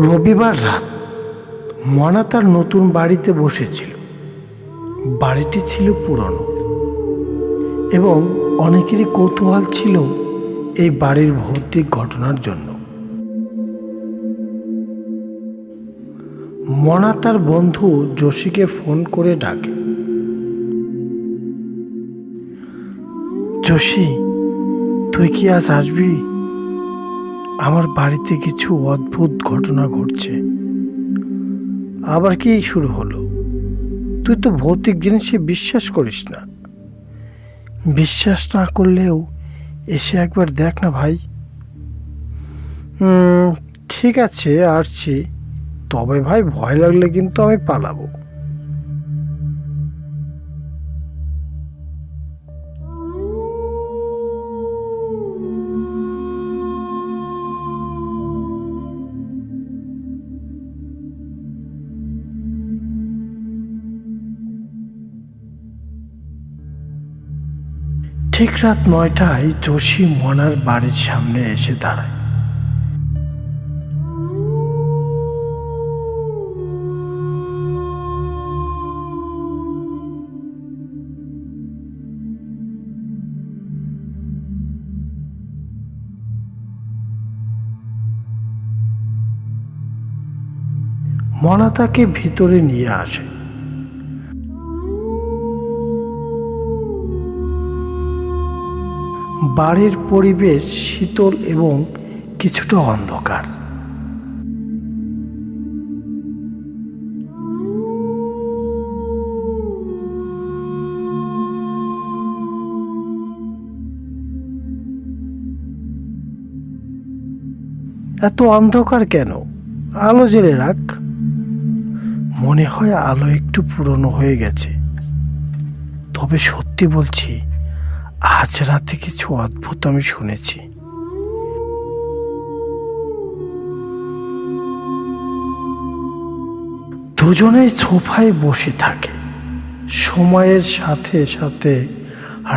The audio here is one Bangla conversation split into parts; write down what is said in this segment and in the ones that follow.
রবিবার রাত মনা তার নতুন বাড়িতে বসেছিল। বাড়িটি ছিল পুরনো এবং অনেকেরই কৌতূহল ছিল এই বাড়ির ভৌতিক ঘটনার জন্য। মনা তার বন্ধু যোশীকে ফোন করে ডাকে, যোশী, তুই কি আজ আসবি? আমার বাড়িতে কিছু অদ্ভুত ঘটনা ঘটছে। আবার কি শুরু হলো? তুই তো ভৌতিক জিনিসে বিশ্বাস করিস না। বিশ্বাস না করলেও এসে একবার দেখ না ভাই। ঠিক আছে, আসছি। তবে ভাই, ভয় লাগলে কিন্তু আমি পালাবো। ঠিক রাত 9টায় যোশী মনার বাড়ির সামনে এসে দাঁড়ায়। মনা তাকে ভিতরে নিয়ে আসে। বাড়ির পরিবেশ শীতল এবং কিছুটা অন্ধকার। এত অন্ধকার কেন? আলো জ্বেলে রাখ। মনে হয় আলো একটু পুরনো হয়ে গেছে। তবে সত্যি বলছি, আজ রাতে কিছু অদ্ভুত আমি শুনেছি। দুজনেই সোফায় বসে থাকে। সময়ের সাথে সাথে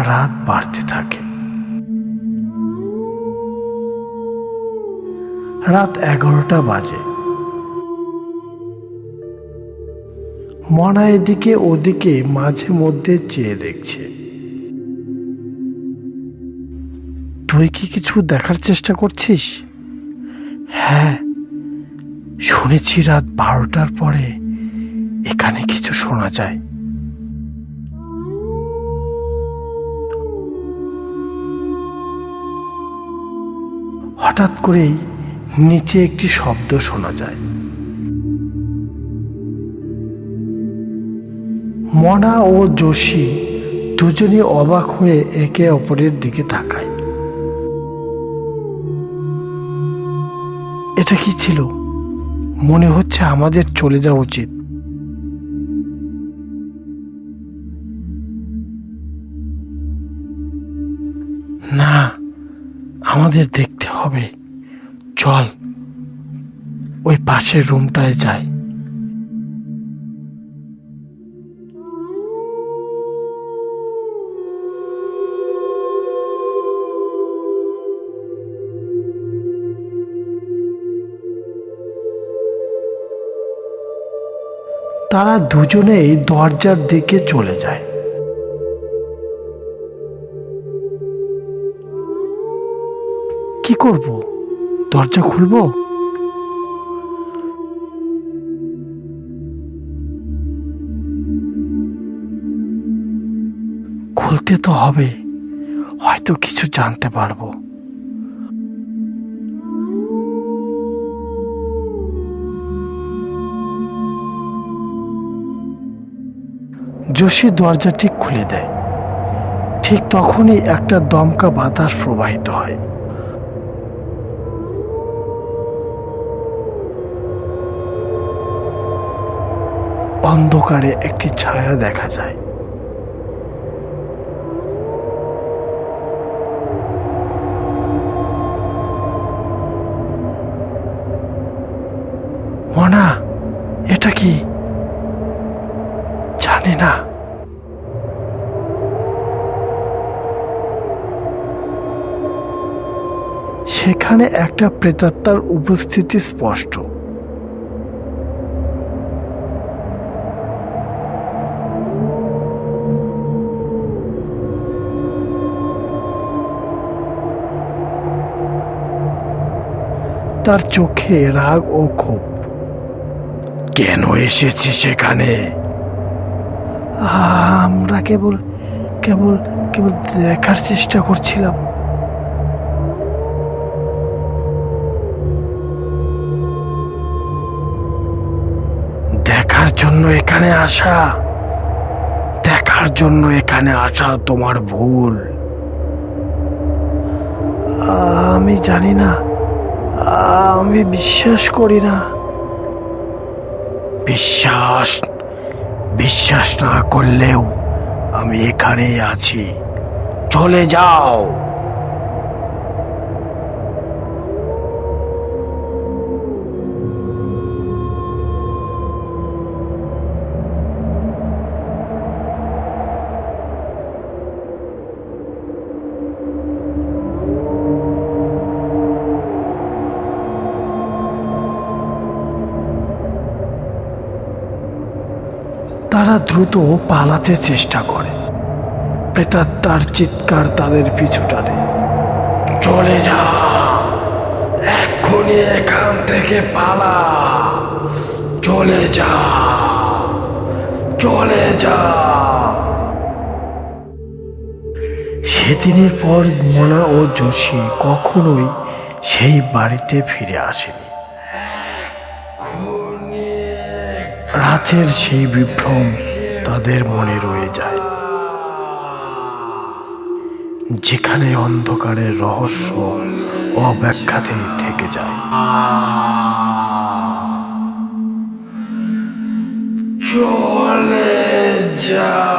রাত বাড়তে থাকে। রাত 11টা বাজে। মনা এদিকে ওদিকে মাঝে মধ্যে চেয়ে দেখছে। তুই কি কিছু দেখার চেষ্টা করছিস? হ্যাঁ, শুনেছি রাত 12টার পরে এখানে কিছু শোনা যায়। হঠাৎ করেই নিচে একটি শব্দ শোনা যায়। মনা ও যোশী দুজনই অবাক হয়ে একে অপরের দিকে তাকায়। এটা কি ছিল? মনে হচ্ছে আমাদের চলে যাওয়া উচিত। না, আমাদের দেখতে হবে। চল, ওই পাশের রুমটায় যাই। তারা দুজনেই দরজার দিকে চলে যায়। কি করব? দরজা খুলবো? খুলতে তো হবে, হয়তো কিছু জানতে পারবো। যোশী দরজাটি খুলে দেয়। ঠিক তখনই একটা দমকা বাতাস প্রবাহিত হয়। অন্ধকারে একটি ছায়া দেখা যায়। মনা, এটা কি? জানি না। সেখানে একটা প্রেতাত্মার উপস্থিতি স্পষ্ট। তার চোখে রাগ ও ক্ষোভ। কেন এসেছি সেখানে? আমরা কেবল কেবল কেবল দেখার চেষ্টা করছিলাম। দেখার জন্য এখানে আসা? দেখার জন্য এখানে আসা তোমার ভুল। আমি জানি না, আমি বিশ্বাস করি না। বিশ্বাস বিশ্বাস না করলেও আমি এখানেই আছি। চলে যাও। তারা দ্রুত পালাতে চেষ্টা করে। প্রেতাত্মার চিৎকার তাদের পিছু টানে। চলে যা, এক্ষুনি এখান থেকে পালা। চলে যা, চলে যা। সেদিনের পর মোনা ও যোশী কখনোই সেই বাড়িতে ফিরে আসেনি। রাতের সেই বিভ্রম তাদের মনে রয়ে যায়, যেখানে অন্ধকারের রহস্য অব্যাখ্যাতেই থেকে যায়। চলে যা।